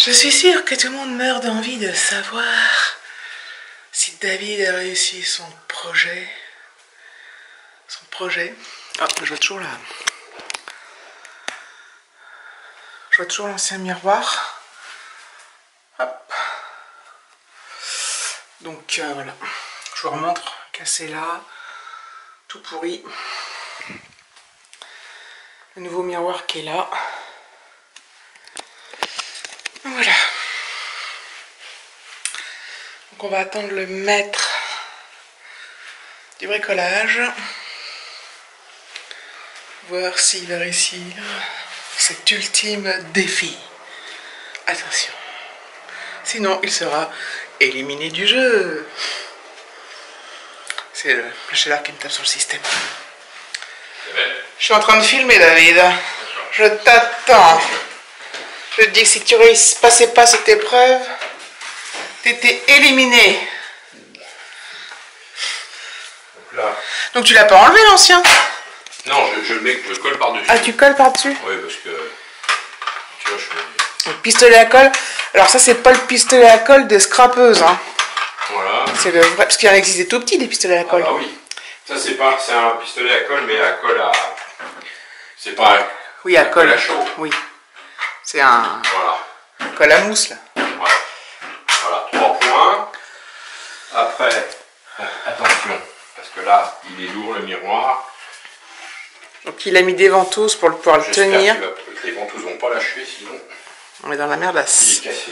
Je suis sûre que tout le monde meurt d'envie de savoir si David a réussi son projet. Ah, je vois toujours là. Je vois toujours l'ancien miroir. Hop. Donc voilà. Je vous remontre. Cassé là. Tout pourri. Le nouveau miroir qui est là. Voilà. Donc on va attendre le maître du bricolage. Voir s'il va réussir cet ultime défi. Attention. Sinon, il sera éliminé du jeu. C'est le chaleur qui me tape sur le système. Je suis en train de filmer, David. Je t'attends. Je te dis que si tu passais pas cette épreuve, t'étais éliminé. Donc tu l'as pas enlevé, l'ancien? Non, je le colle par-dessus. Ah, tu colles par-dessus? Oui, parce que... Tu vois, Le pistolet à colle. Alors ça, c'est pas le pistolet à colle des scrapeuses, hein. Voilà. C'est le vrai... Parce qu'il en existe des tout petits, des pistolets à colle. Ah bah oui. Ça, c'est un pistolet à colle, mais à colle à... C'est pas un... Oui, à colle. À chaud. Oui. C'est un... Voilà. Colle à mousse, là. Voilà, 3 points. Après, attention, parce que là, il est lourd, le miroir. Donc il a mis des ventouses pour pouvoir le tenir. Que les ventouses vont pas lâcher, sinon... On est dans la merde, là. Il est cassé.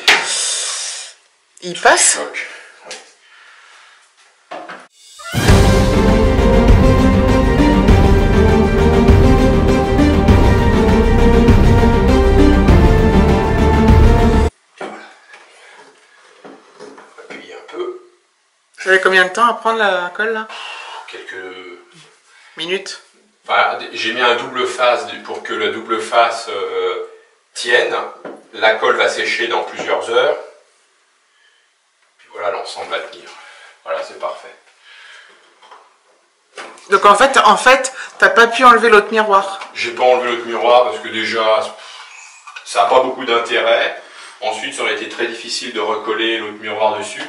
Il passe? Choc. Oui. Appuyer un peu. Vous avez combien de temps à prendre la colle, là? Quelques... Minutes? Voilà, j'ai mis un double face pour que la double face tienne. La colle va sécher dans plusieurs heures. Puis voilà, l'ensemble va tenir. Voilà, c'est parfait. Donc en fait, t'as pas pu enlever l'autre miroir. J'ai pas enlevé l'autre miroir parce que déjà, ça n'a pas beaucoup d'intérêt. Ensuite, ça aurait été très difficile de recoller l'autre miroir dessus.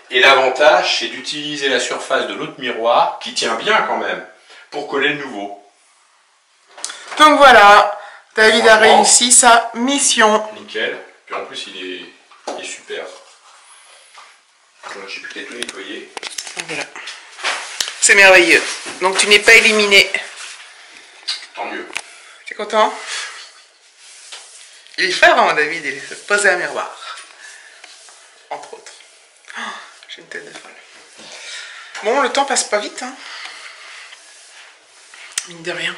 Et l'avantage, c'est d'utiliser la surface de l'autre miroir, qui tient bien quand même, pour coller le nouveau. Donc voilà, David a réussi sa mission. Nickel. Puis en plus, il est super. J'ai pu tout nettoyer. Voilà. C'est merveilleux. Donc tu n'es pas éliminé. Tant mieux. T'es content? Il est fort, hein, David, il est posé un miroir. Entre autres. Oh, j'ai une tête de folle. Bon, le temps passe pas vite, hein. Mine de rien.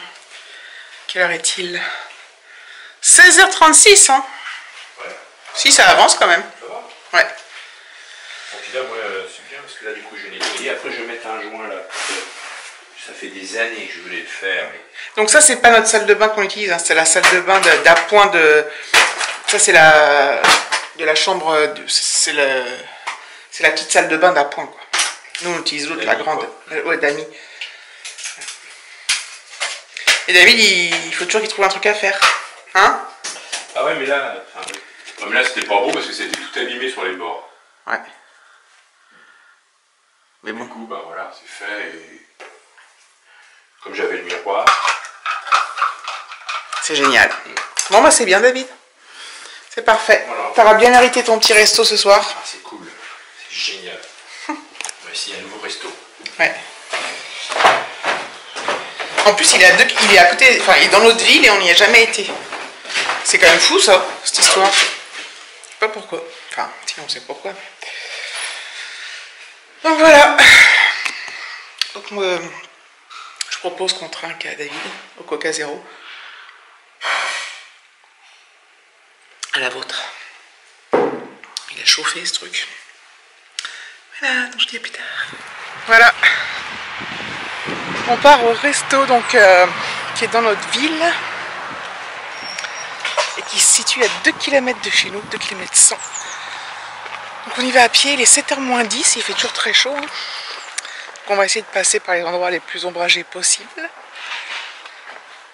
Quelle heure est-il? 16h36, hein. Ouais. Si, ça avance quand même. Ça va? Ouais. Donc là, moi, c'est bien parce que là, du coup, j'ai nettoyé. Après, je vais mettre un joint là. Ça fait des années que je voulais le faire. Mais... Donc ça, c'est pas notre salle de bain qu'on utilise, hein. C'est la salle de bain d'appoint de... Ça, c'est de la chambre... C'est la petite salle de bain d'appoint, quoi. Nous, on utilise l'autre, la grande. Ouais, d'amis. Et David, il faut toujours qu'il trouve un truc à faire. Hein? Ah ouais, mais là... Enfin, ouais, mais là, c'était pas beau parce que c'était tout abîmé sur les bords. Ouais. Mais bon. Du coup, bah voilà, c'est fait. Et... Comme j'avais le miroir... C'est génial. Bon, bah c'est bien, David. C'est parfait. Voilà. T'auras bien mérité ton petit resto ce soir. Ah, c'est cool. C'est génial. On va essayer un nouveau resto. Ouais. En plus, il est à côté, enfin, il est dans notre ville et on n'y a jamais été. C'est quand même fou, ça, cette histoire. Je sais pas pourquoi. Enfin, si, on sait pourquoi. Donc voilà. Donc, je propose qu'on trinque à David, au Coca Zéro. À la vôtre. Il a chauffé, ce truc. Voilà, donc je dis à plus tard. Voilà. On part au resto donc qui est dans notre ville et qui se situe à 2 km de chez nous, 2 km 100. Donc on y va à pied, il est 7h moins 10, il fait toujours très chaud. Hein. Donc on va essayer de passer par les endroits les plus ombragés possibles.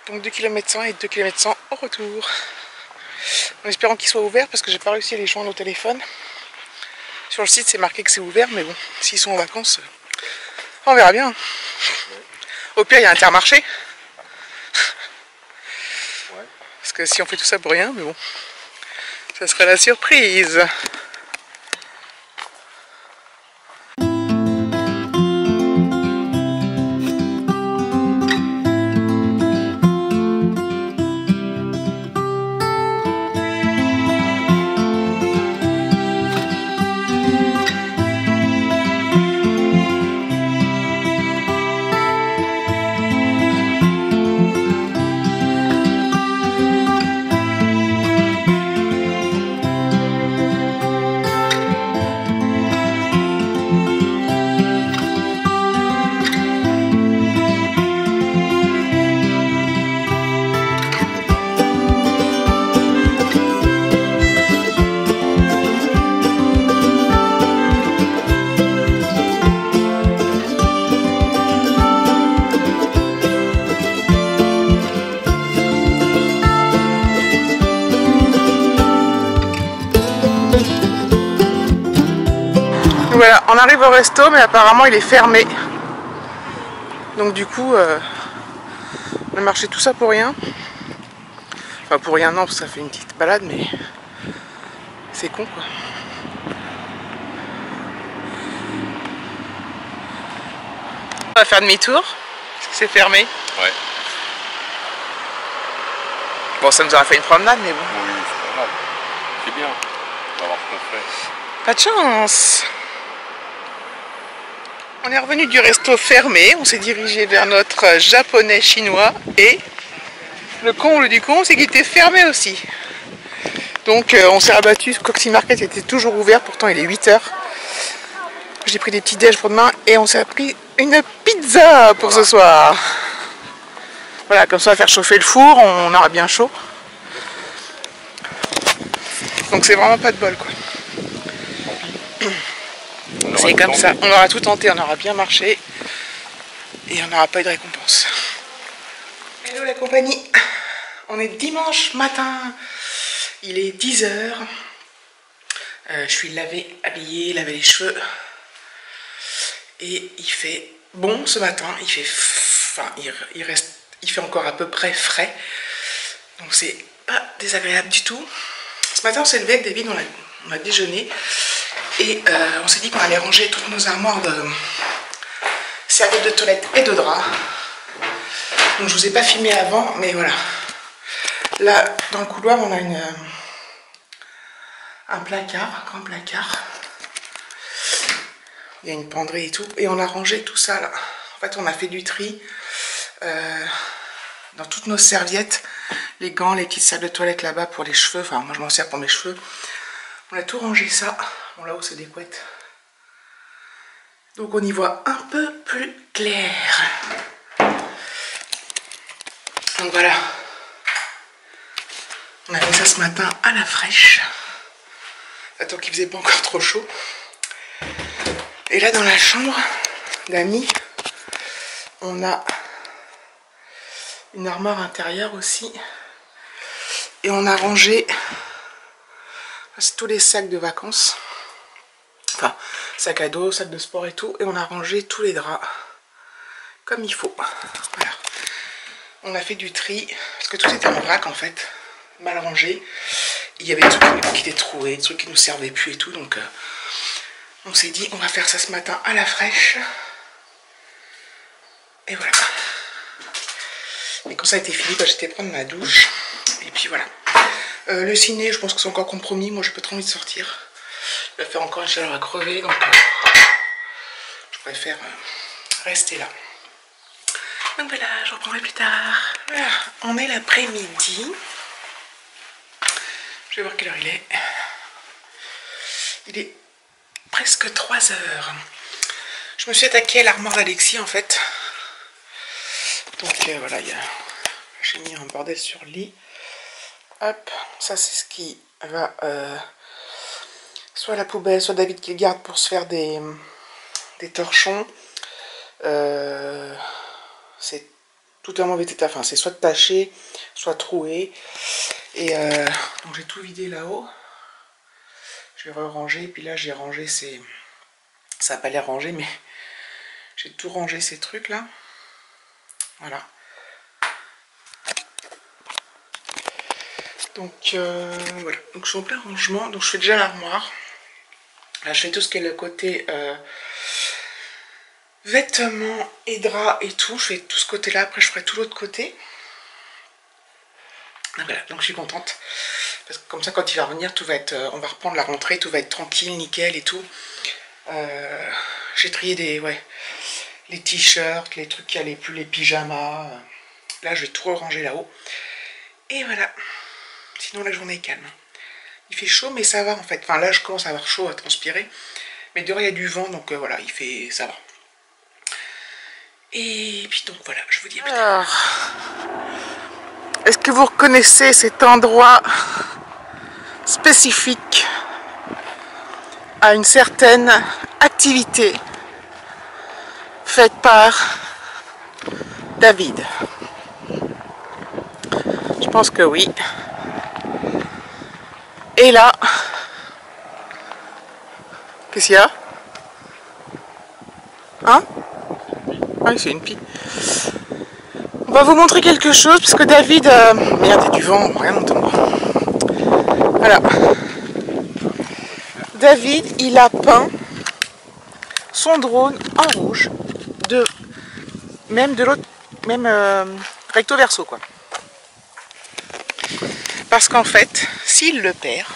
Donc 2 km 100 et 2 km 100 au retour. En espérant qu'ils soient ouverts parce que j'ai pas réussi à les joindre au téléphone. Sur le site c'est marqué que c'est ouvert, mais bon, s'ils sont en vacances, on verra bien. Au pire il y a Intermarché. Parce que si on fait tout ça pour rien, mais bon, ça serait la surprise. Voilà, on arrive au resto, mais apparemment il est fermé. Donc du coup, on a marché tout ça pour rien. Enfin pour rien non, parce que ça fait une petite balade, mais c'est con quoi. On va faire demi-tour, parce que c'est fermé. Ouais. Bon, ça nous aura fait une promenade, mais bon. Oui, c'est pas grave. C'est bien. On va voir ce qu'on fait. Pas de chance. On est revenu du resto fermé, on s'est dirigé vers notre japonais chinois et le comble du con, c'est qu'il était fermé aussi. Donc on s'est rabattu, Coxy Market était toujours ouvert, pourtant il est 8 h. J'ai pris des petits déj pour demain et on s'est pris une pizza pour ce soir. Voilà, comme ça on va faire chauffer le four, on aura bien chaud. Donc c'est vraiment pas de bol quoi. C'est comme ça, on aura tout tenté, on aura bien marché et on n'aura pas eu de récompense. Hello la compagnie, on est dimanche matin, il est 10 h. Je suis lavée, habillée, lavé les cheveux et il fait bon ce matin, il fait, enfin, il fait encore à peu près frais, donc c'est pas désagréable du tout. Ce matin on s'est levé avec David, on a déjeuné. Et on s'est dit qu'on allait ranger toutes nos armoires de serviettes de toilette et de draps. Donc je vous ai pas filmé avant, mais voilà. Là, dans le couloir, on a un placard, un grand placard. Il y a une penderie et tout. Et on a rangé tout ça là. En fait, on a fait du tri dans toutes nos serviettes. Les gants, les petites salles de toilette là-bas pour les cheveux. Enfin, moi je m'en sers pour mes cheveux. On a tout rangé ça. Bon, là-haut c'est des couettes. Donc on y voit un peu plus clair. Donc voilà. On a fait ça ce matin à la fraîche. Attends qu'il faisait pas encore trop chaud. Et là dans la chambre d'Ami, on a une armoire intérieure aussi. Et on a rangé tous les sacs de vacances. Enfin, sac à dos, sac de sport et tout. Et on a rangé tous les draps comme il faut. Voilà. On a fait du tri. Parce que tout était en vrac en fait. Mal rangé. Il y avait des trucs qui étaient troués, des trucs qui ne nous servaient plus et tout. Donc on s'est dit on va faire ça ce matin à la fraîche. Et voilà. Et quand ça a été fini, bah, j'étais prendre ma douche. Et puis voilà. Le ciné, je pense que c'est encore compromis. Moi, j'ai pas trop envie de sortir. Il va faire encore une chaleur à crever. Donc, je préfère rester là. Donc voilà, je reprendrai plus tard. Voilà, on est l'après-midi. Je vais voir quelle heure il est. Il est presque 3 h. Je me suis attaquée à l'armoire d'Alexis en fait. Donc voilà, j'ai mis un bordel sur le lit. Hop, ça c'est ce qui va soit à la poubelle, soit David qui le garde pour se faire des torchons. C'est tout un mauvais état, enfin c'est soit taché, soit troué. Et donc j'ai tout vidé là-haut. Je vais re-ranger. Puis là j'ai rangé ces... Ça n'a pas l'air rangé, mais j'ai tout rangé ces trucs là. Voilà. Donc voilà. Donc je suis en plein rangement. Donc je fais déjà l'armoire. Là je fais tout ce qui est le côté vêtements et draps et tout. Je fais tout ce côté là. Après je ferai tout l'autre côté. Voilà. Donc je suis contente. Parce que comme ça quand il va revenir, tout va être. On va reprendre la rentrée. Tout va être tranquille, nickel et tout. J'ai trié les t-shirts, les trucs qui allaient plus, les pyjamas. Là, je vais tout ranger là-haut. Et voilà. Sinon, la journée est calme. Il fait chaud, mais ça va en fait. Enfin, là, je commence à avoir chaud, à transpirer. Mais dehors, il y a du vent, donc voilà, ça va. Et puis donc voilà, je vous dis à plus tard. Alors, est-ce que vous reconnaissez cet endroit spécifique à une certaine activité faite par David? Je pense que oui. Et là, qu'est-ce qu'il y a? Hein? Ah oui, c'est une pie. On va vous montrer quelque chose, parce que David... Merde, il y a du vent, rien n'entend. Voilà. David, il a peint son drone en rouge, même de l'autre, même recto verso quoi. Parce qu'en fait, s'il le perd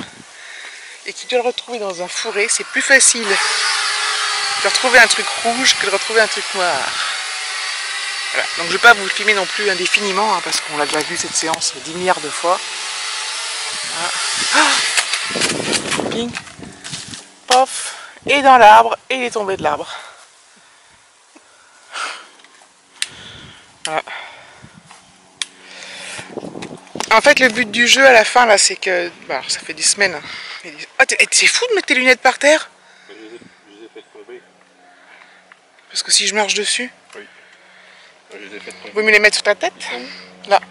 et qu'il doit le retrouver dans un fourré, c'est plus facile de retrouver un truc rouge que de retrouver un truc noir. Voilà. Donc je ne vais pas vous le filmer non plus indéfiniment, hein, parce qu'on l'a déjà vu cette séance 10 milliards de fois. Voilà. Ah, ping, pof, et dans l'arbre, et il est tombé de l'arbre. Voilà. En fait, le but du jeu à la fin, là, c'est que... Bah, ça fait des semaines. Hein. Ah, c'est fou de mettre tes lunettes par terre? Je les ai fait tomber. Parce que si je marche dessus... Oui. Je les ai fait tomber. Vous me les mettre sur ta tête? Là.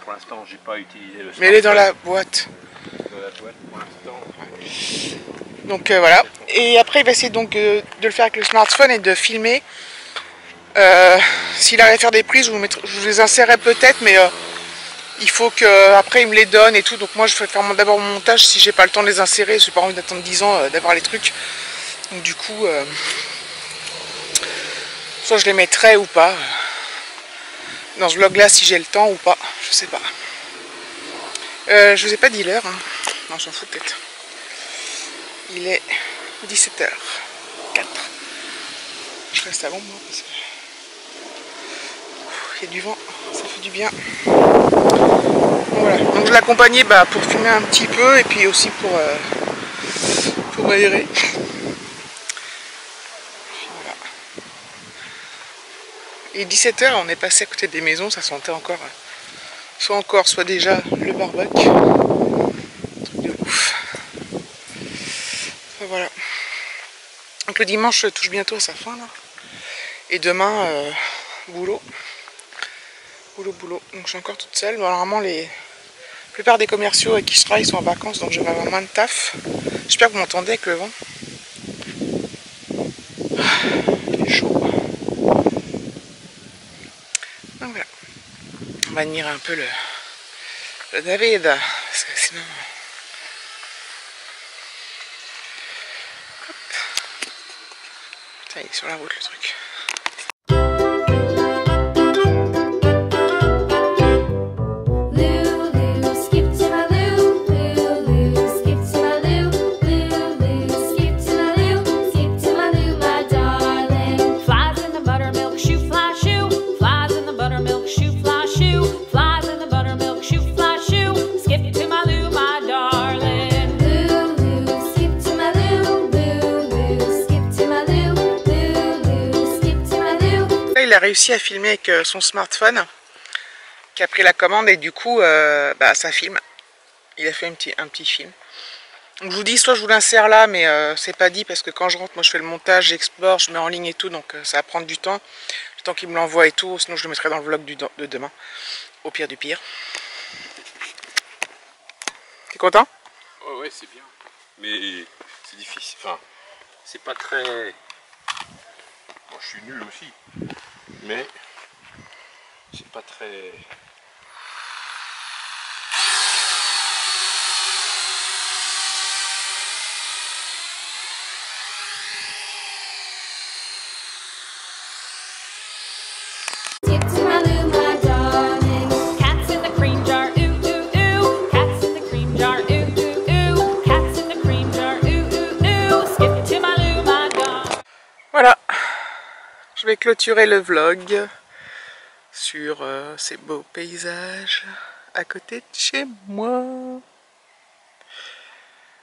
Pour l'instant, j'ai pas utilisé le smartphone. Mais elle est dans la boîte. Dans la boîte, pour l'instant. Donc voilà. Et après, il va essayer donc de le faire avec le smartphone et de filmer. S'il arrive à faire des prises, je vous les insérerai peut-être, mais il faut qu'après il me les donne et tout. Donc moi je vais faire d'abord mon montage si j'ai pas le temps de les insérer. J'ai pas envie d'attendre 10 ans d'avoir les trucs. Donc du coup, soit je les mettrai ou pas. Dans ce vlog là si j'ai le temps ou pas, je sais pas. Je vous ai pas dit l'heure, hein. Non, je s'en fous peut-être. Il est 17h04. Je reste à l'ombre parce que il y a du vent, ça fait du bien. Voilà, donc je l'accompagnais pour filmer un petit peu et puis aussi pour m'aérer. Voilà. Et 17h, on est passé à côté des maisons, ça sentait encore, soit déjà le barbecue. Truc de ouf. Enfin, voilà. Donc le dimanche touche bientôt à sa fin là. Et demain, boulot. Boulot. Donc je suis encore toute seule. Bon, normalement, la plupart des commerciaux avec qui je travaille sont en vacances, donc je vais avoir moins de taf. J'espère que vous m'entendez avec le vent. Il est chaud. Donc voilà. On va admirer un peu le David. Parce que sinon... Hop. Putain, il est sur la route le truc. Il a réussi à filmer avec son smartphone qui a pris la commande et du coup ça filme. Il a fait un petit film. Donc je vous dis, soit je vous l'insère là, mais c'est pas dit parce que quand je rentre, moi je fais le montage, j'explore, je mets en ligne et tout, donc ça va prendre du temps. Le temps qu'il me l'envoie et tout, sinon je le mettrai dans le vlog de demain, au pire du pire. content? Oh ouais, c'est bien. Mais c'est difficile. Enfin, c'est pas très... Bon, je suis nul aussi. Mais c'est pas très... Voilà, je vais clôturer le vlog sur ces beaux paysages à côté de chez moi.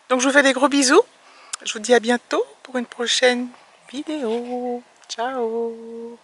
Donc je vous fais des gros bisous. Je vous dis à bientôt pour une prochaine vidéo. Ciao!